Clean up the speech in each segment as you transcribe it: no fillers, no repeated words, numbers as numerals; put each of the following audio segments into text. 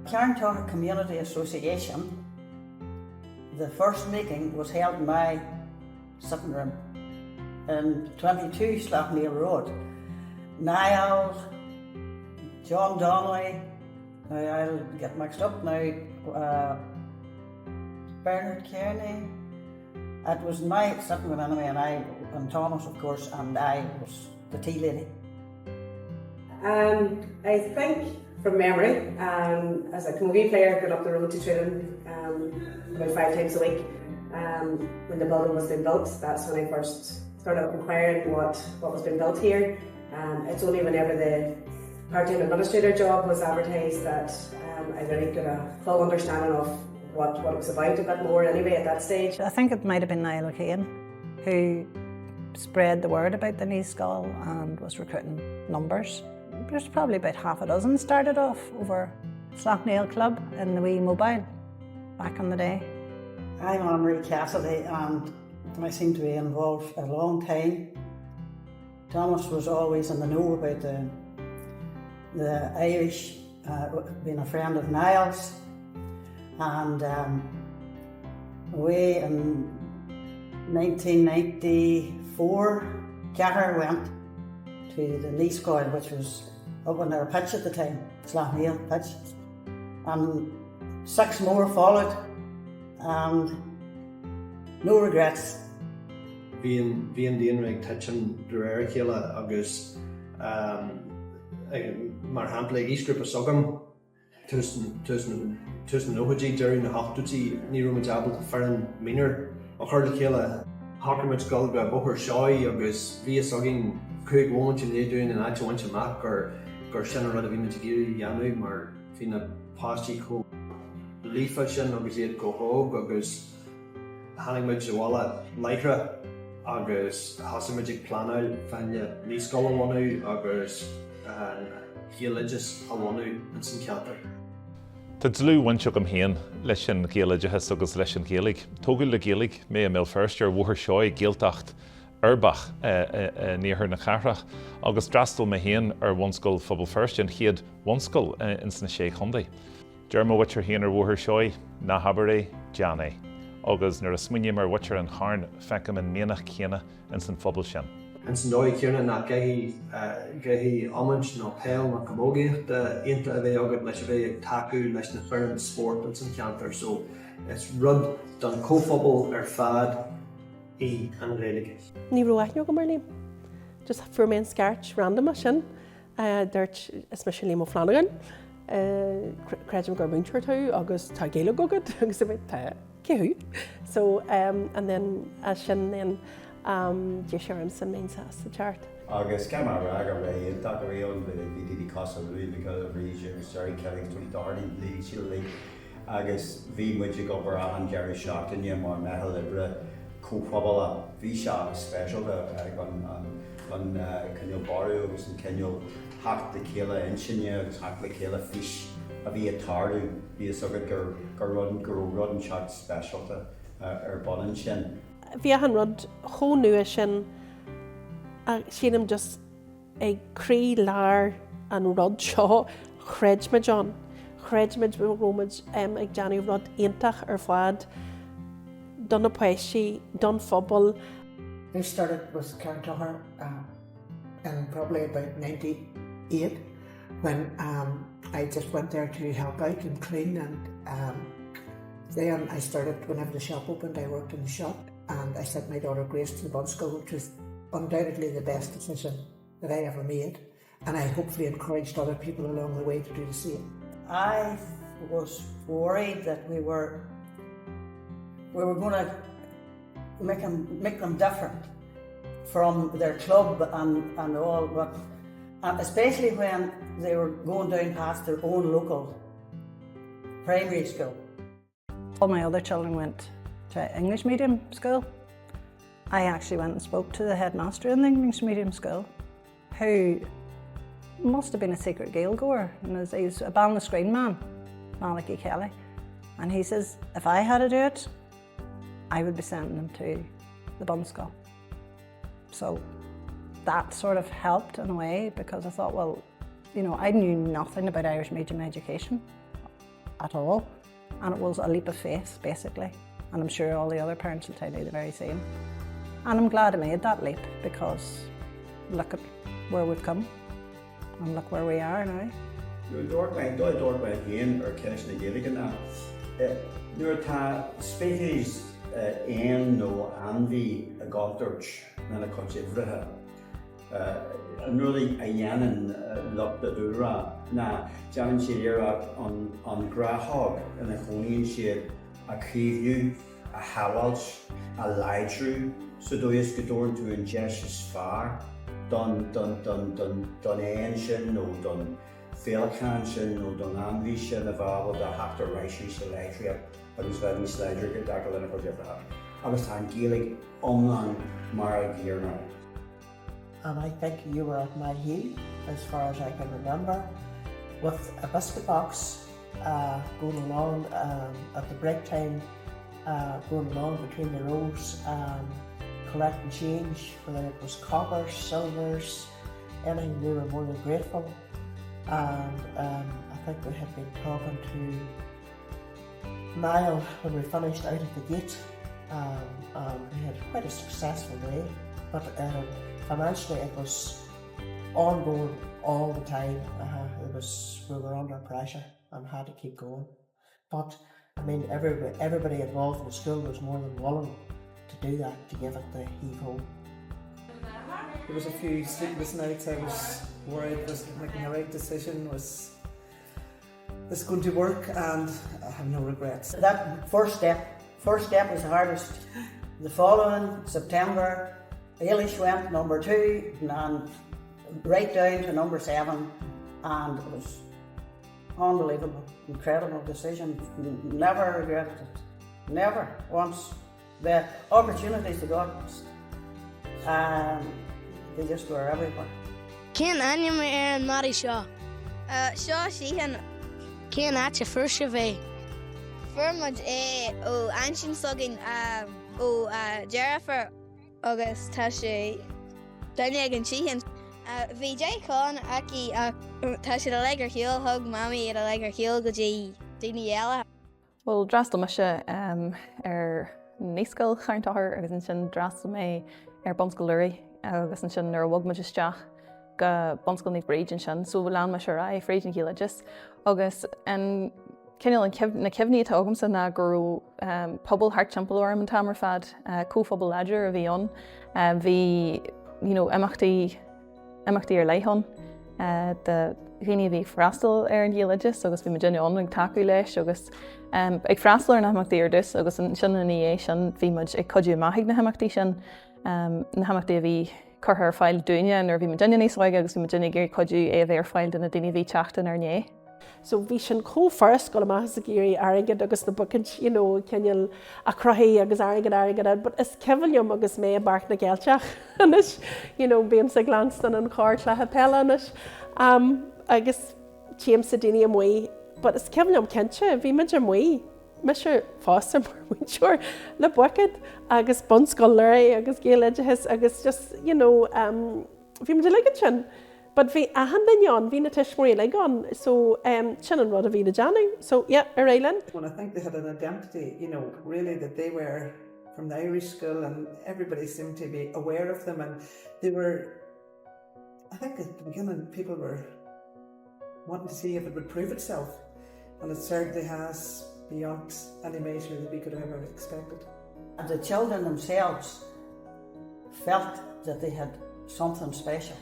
Carnlann Community Association, the first meeting was held in my sitting room in 22 Slaughtneil Road. Niall, John Donnelly, now I'll get mixed up now, Bernard Kearney. It was my sitting room anyway, and Thomas of course, and I was the tea lady. I think from memory, as a camogie player, got up the road to training about 5 times a week. When the building was being built, that's when I first started inquiring what was being built here. It's only whenever the part-time administrator job was advertised that I really got a full understanding of what it was about a bit more anyway at that stage. I think it might have been Niall O'Kane who spread the word about the knee skull and was recruiting numbers. There's probably about half a dozen started off over Slaughtneil Club in the wee mobile back in the day. I'm Anne-Marie Cassidy and I seem to be involved a long time. Thomas was always in the know about the Irish, being a friend of Niall's, and we in 1994, Ceantar went to the knee skull, which was up on their pitch at the time, Slaughtneil pitch, and 6 more followed, and no regrets. Bhíon déanamh touchin de réir chéile agus mar hampla ísgrúpa sogam tuas na nóidí deireadh na hachtútaí ní raibh able fearan mínar a chuir le chéile Hacarmid scoil go bóthar seoí agus bhí sogin chuig bhhaint in éidirn an áite bhaint amach gur sin a rud a bhí na tígéirí dhéanamh mar bhí na páistí có lífa sin agus iad go thóg agus hanigmuid bhála leithre agus hasamid planál fanne ní scoil bhhaú agus Ghaeloideachas a bhhaú in san cheantar. Tá dlú bhaintseach am héan leis sin Ghaeloideachas agus leis an Gaeilge. Tógáil le Gaeilge mé a mé first ar bhuathar seoí Gaeltacht Arbach níorthar na Charrach agus drastal mé héan ar bhunscoil phobal first an chiad bhunscoil in sna 600. Dearma bhuitir héan ar bhuathar seoí na habarí Deanna agus nuair a smuinne mar bhuitir An Carn feicim an méanach chéine in san phobal sin. In san dóigh céanna na gaithí amint nó péil na camogie de déanta a bheith agad leis a bheith ag taú leis na fearan sport in san cheantar, so it's rud don cóphobal ar fad í an Ghaeilge. Ní roiithne go mar líam. Just fuair mé an sceart random sin, dúirt is me sin líam ó Flanagan, creidem gur bhaintear tú agus tá Gaeilge agad agus a bheith tá céthú. So, and then sin then dé séarm san main sas the chart. Agus ceamara ag a ré ag a réon bhí dí casa luí because of réidir Sarah Kelly 20 lí síle agus bhí muid go bar an Gary Shachtainine mar mehel libre cóphobal bhí se special an Cenneil Barú agus an Cenneil hacht le chéile insinne agus hacht le chéile fís a bhí a tarú bhí agad gur rudan seach specialta ar bonan sin. Bhí an rud chó nua sin a sinam just ag crí lár an rud seo chreidmid John. Chreidmid rómid ag deanú rud iontach ar fád don na poisí, don phobal. I started with Carnlann in probably about 98 when I just went there to help out and clean, and then I started, whenever the shop opened, I worked in the shop. And I sent my daughter Grace to the bun school, which was undoubtedly the best decision that I ever made. And I hopefully encouraged other people along the way to do the same. I was worried that we were going to make them different from their club and all, but especially when they were going down past their own local primary school. All my other children went to English medium school. I actually went and spoke to the headmaster in the English medium school, who must have been a secret Gael goer, and he's a balance screen man, Malachi Kelly, and he says if I had to do it, I would be sending them to the bun school. So that sort of helped in a way, because I thought, well, you know, I knew nothing about Irish medium education. at all. And it was a leap of faith, basically. And I'm sure all the other parents will tell you the very same. And I'm glad I made that leap because look at where we've come and look where we are now. Dúirt mé héan ar ceis na Gaeilge ná. Nuair tá spéis éan nó anmhí a gáilteart na coitibhrethe. Nuair a dhéanann lucht a dúlra ná deanann siad an gráthag ina chónaíonn siad a críomhnú, a hallailt, a leidrú, so dúis go dúirt tú an deis is fearr don éan sin nó don féalcán sin nó don anmhí sin a bhabhal de heachtar réisiú sa léiríodh agus bheith níos léidir go dagal lena coitibhrethe. Agus tá an Gaeilge iomlán mar a gcéarna. And I think you were at my heel, as far as I can remember, with a biscuit box going along at the break time, going along between the rows, collecting change, whether it was coppers, silvers, anything. We were more than grateful. And I think we had been talking to Niall when we finished out of the gate, and we had quite a successful day, but financially it was ongoing all the time. We were under pressure and had to keep going. But I mean, everybody involved in the school was more than willing to do that, to give it the heave-ho. There was a few sleepless nights. I was worried was making the right decision, was this going to work, and I have no regrets. That first step was the hardest. The following September, Eilish went number 2 and right down to number 7, and it was unbelievable, incredible decision. Never regretted it, never once. The opportunities they got, they just were everywhere. Cinn aim ar an marí seo. Seo síhan cinn áte first bheith. Fuairmuid ó ansin sogin ó dearafar agus tá sé daine ag an síhan. Bhí An Carn aici tá sé a legar chiúil thug mami ar a legar chiúil go dtí daoine eile. Well, drastal me se ar níoscail cheantar agus an sin drastal mé ar bonscail léiríodh agus an sin ar bhag muid isteach go bonscail ní bríd an sin, so bhfuil lean me se ra fréidir Ghaeloideachas agus an cinál na cimhníí tá agamsa na gur pobl thart timpeall orm an tamar fad cóphobal leidir a bhí an bhí imachtaí ar leighon de rinne bhí freastal ar an Ghaeloideachas agus bhí me déine an ag taú leis agus ag freastal ar na haimachtaí ar dus agus an sin in é sin bhí muid ag codú maithigh na haimachtaí sin na haimachtaí a bhí curtha ar fáil dúine ar bhí me déine níos uaige agus bhí me déine gur codú ar fáil duna daoine bhí teachtain ar né. So bhí sin cófaras go amachchas a géirí airgad agus na bucin ceanneal a cruthaí agus airgad, but is ceimhliom agus mé a barc na geilteach anis, bíam sa glanstan an cáir lethe pela anis, agus tíam sa daoine amhaí, but is ceimhliom cinse, bhí muid amhaí, me se fásta mar muinteoir le bucid agus bonscail léiríodh agus Ghaeloideachas agus just, bhí muid leigad sin. But bhí ahan daon, bhí na tuismóí le gan, so sin an rud a bhí na deanú. So yeah, ar Éileann. Well, I think they had an identity, really that they were from the Irish school and everybody seemed to be aware of them, and they were, I think at the beginning people were wanting to see if it would prove itself, and it certainly has beyond any measure that we could have ever expected. And the children themselves felt that they had something special.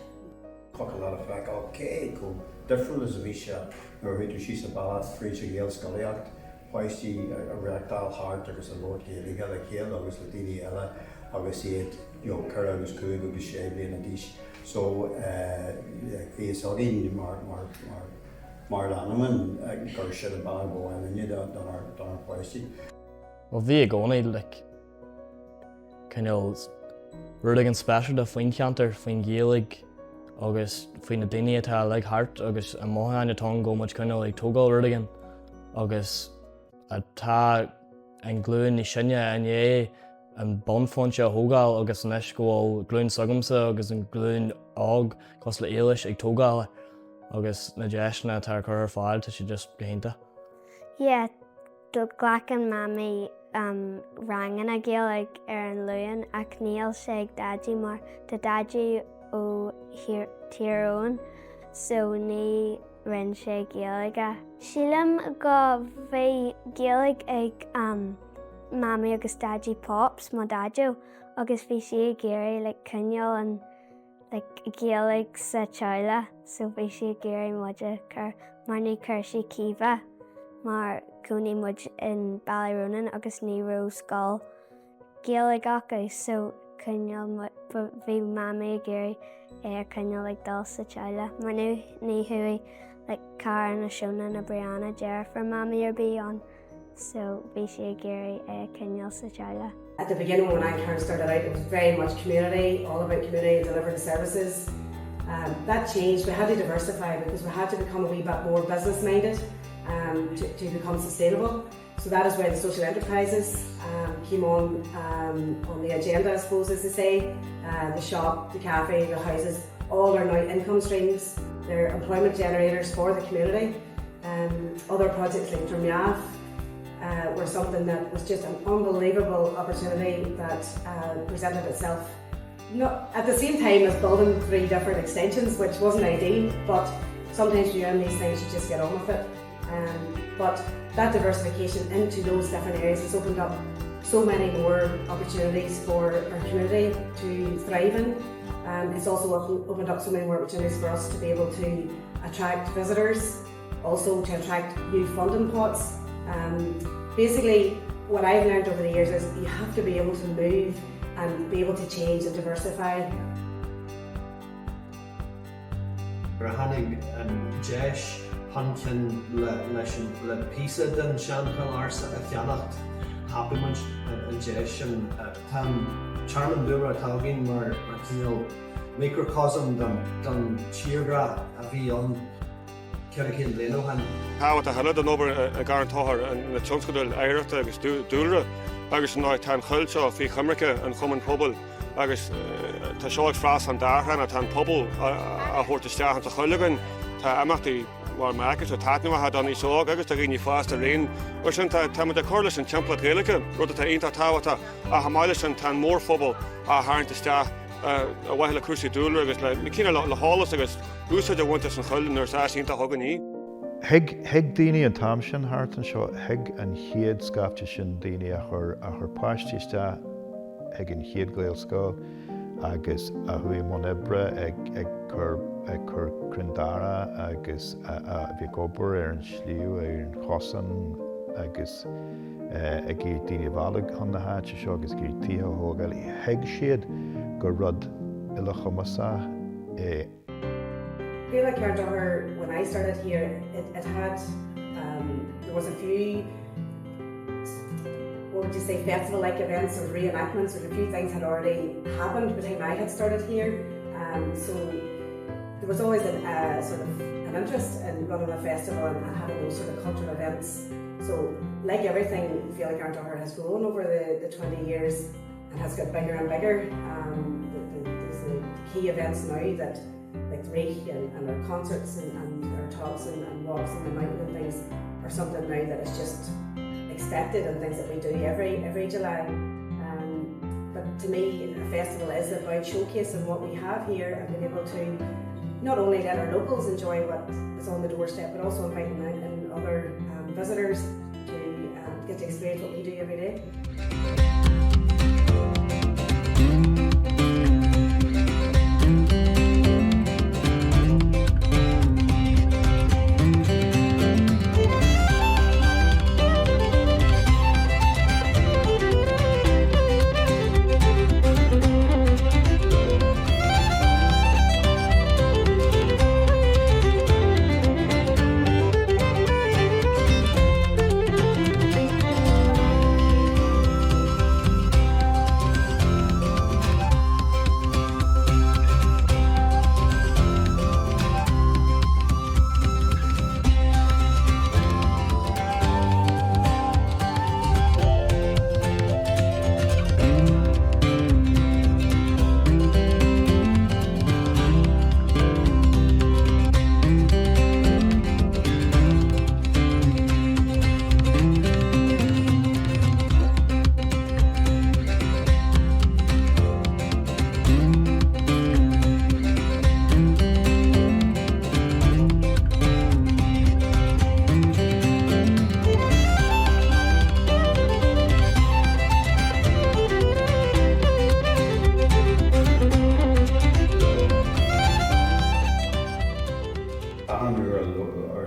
Cocaí a feach ócáid go difriúil is a bhí se ar bhíidir sí sa bailad fríte géal scoileacht, páistí a reachtáil thart agus a Lord Gaeilge le chéal agus le daoine eile agus iad cur agus cúig agus sé bliana díos. So bhí agin mar leanaman gur siad a bailad bhhaine don our páistí. Well, bhí a gcónaí ruúlaigh an spéisiúil de faoin cheantar faoin Gaeilge agus faoin na daoine atá le thart agus an mthain atá go muid tógáil ruúlaigh agus atá an glúin ní sinne ané an bonfáinte a thógáil agus an eis go glúin sagamsa agus an glúin ág cos le éilis ag tógáil agus na deisna atá chur ar fáil tá sé just go hénta. Yeah, do glachan mami rangan a Gaeilg an luan ach níl sé dadí mar de dadí ó tíorón, so ní rinne sé Gaeilge. Sílam go bhí Gaeilg ag mami agus dadí pops má dadú, agus bhí si géirí le cinneal an Gaeilg sa teile, so bhí si géirí muide chur mar ní chur si cíomha mar cúnaí muid in Ballyronan agus ní ró scáil Ghaeloideachas, so cinneal bhí mami géirí cinneal ag dul sa teile, mar ní thuí Carnlann na shuntasach na bliana Jennifer mami ar bí on, so bhí si géirí cinneal sa teile. At the beginning when An Carn started out, it was very much community, all about community and delivering services. That changed. We had to diversify because we had to become a wee bit more business minded to become sustainable. So that is where the social enterprises came on the agenda, I suppose, as they say. The shop, the cafe, the houses, all are now income streams. They're employment generators for the community. Other projects like Carnlann were something that was just an unbelievable opportunity that presented itself. Not at the same time as building 3 different extensions, which wasn't ideal, but sometimes when you're in these things you just get on with it. But that diversification into those different areas has opened up so many more opportunities for our community to thrive in. It's also opened up so many more opportunities for us to be able to attract visitors, also to attract new funding pots. Basically, what I've learned over the years is you have to be able to move and be able to change and diversify. Hannig an deis hankin le písa den seantar arsa a cheannacht hapamuid an deis an charman dúlra tágin mar microcosm don tíorgra a bhí an ceann bliana han. Táhat a heile an obair a gar táthar na tionscadúil éireachta agus dúlra agus ná tá chuilseo fhí chumrice an chuman pobl agus tá seoigh frás an dáthran a tá pobl a thuirtaisteach an tá chuilegan tá amachtaí mar meachas a táitnimh don í seoig agus tá gine fásta réon or sin tá de chuirlas an timpla Gaeilge rud tá aonanta táhata a hamáile sin tá mór phobal a tháirtaisteach a bhaile cúrsaí dúlra agus le cíine le hálas agus úsáid a bhaintas an chuileann nuair sáisiínta thugan í. Heag daoine an tam sin thart an seo, heag an chiad scafte sin daoine a chur páistíiste ag an chiad gléil scáil agus a thuí mon ibre ag chur crindara agus a bhí gobar ar an slíú ar an chosan agus ag í daoine bhailg an na háite seo agus gur títhe thógáil. Heag siad go rud ile chumasa é. I feel like Carnlann, when I started here, it had, there was a few, what would you say, festival-like events or reenactments, or a few things had already happened by the time I had started here. So there was always sort of an interest in running a festival and having those sort of cultural events. So like everything, I feel like Carnlann has grown over the 20 years and has got bigger and bigger. There's the key events now that like gcrích and our concerts and our talks and walks in the mountain and things are something now that is just expected and things that we do every July. But to me, a festival is about showcasing what we have here and being able to not only let our locals enjoy what is on the doorstep, but also inviting in other visitors to get to experience what we do every day.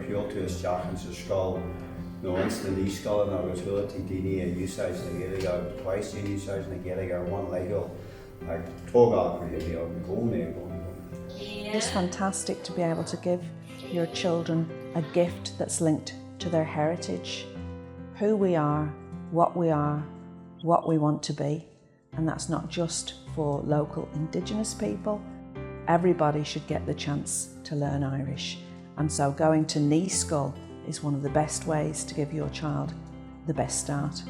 ceolta isteach an sa scáil nó insta ní scáil agus thuairtí daoine a úsáid na Gaeilge agus twice úsáid na Gaeilge ar bhain léigiúil ag tógáil really ar na gcónaí. It's fantastic to be able to give your children a gift that's linked to their heritage, who we are, what we want to be, and that's not just for local Indigenous people. Everybody should get the chance to learn Irish, and so going to ní school is one of the best ways to give your child the best start.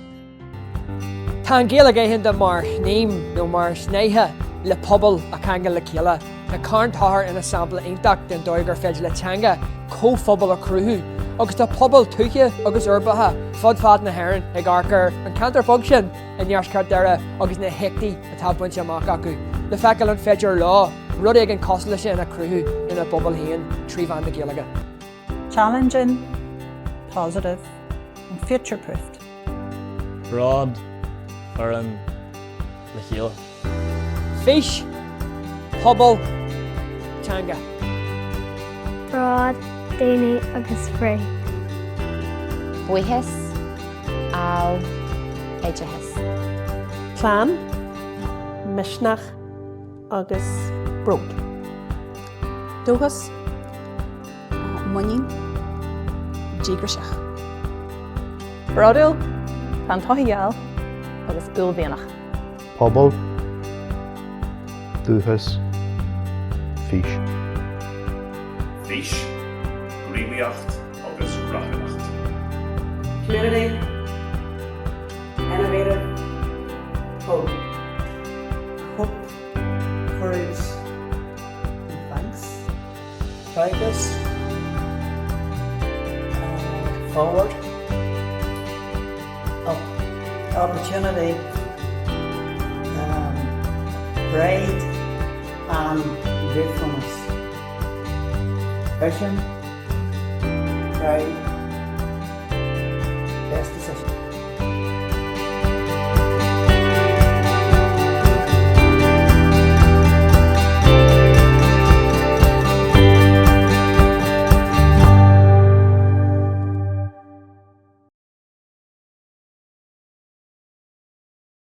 Tá Gaeilge hinda mar níam nó mar snéithe le pobl a cheangal le chéile. Na Carn táthar ina sampla ionach den dóigar féidir le teanga cóphobal a crutha, agus tá pobl tuiche agus urbatha fad na haireann ag arcar an ceantar fog sin in nearsceart deire agus na hectaí atá buinte amach acu. Le feiceáil an féidir lá, rud ag an cos lei sin ina crutha ina bobal haon trí bhean na Gaeilge. Challenging, positive and future-proofed. Broad, foreign, le chéile. Fish, pobl, teanga. Broad, daoine agus free. Buíthas, áil, éidethas. Plán, misneach agus brod. Dúchas, muinning, gcrích. Brodúil, pan tohigeal agus gúlbhéanach. Pobl, dúchas, fís. Fís, léiríodh agus raibh. Community, innovative, hope. Hope, courage, and thanks. Focus, forward, opportunity, pride, and gratefulness. Vision, pride, best decision.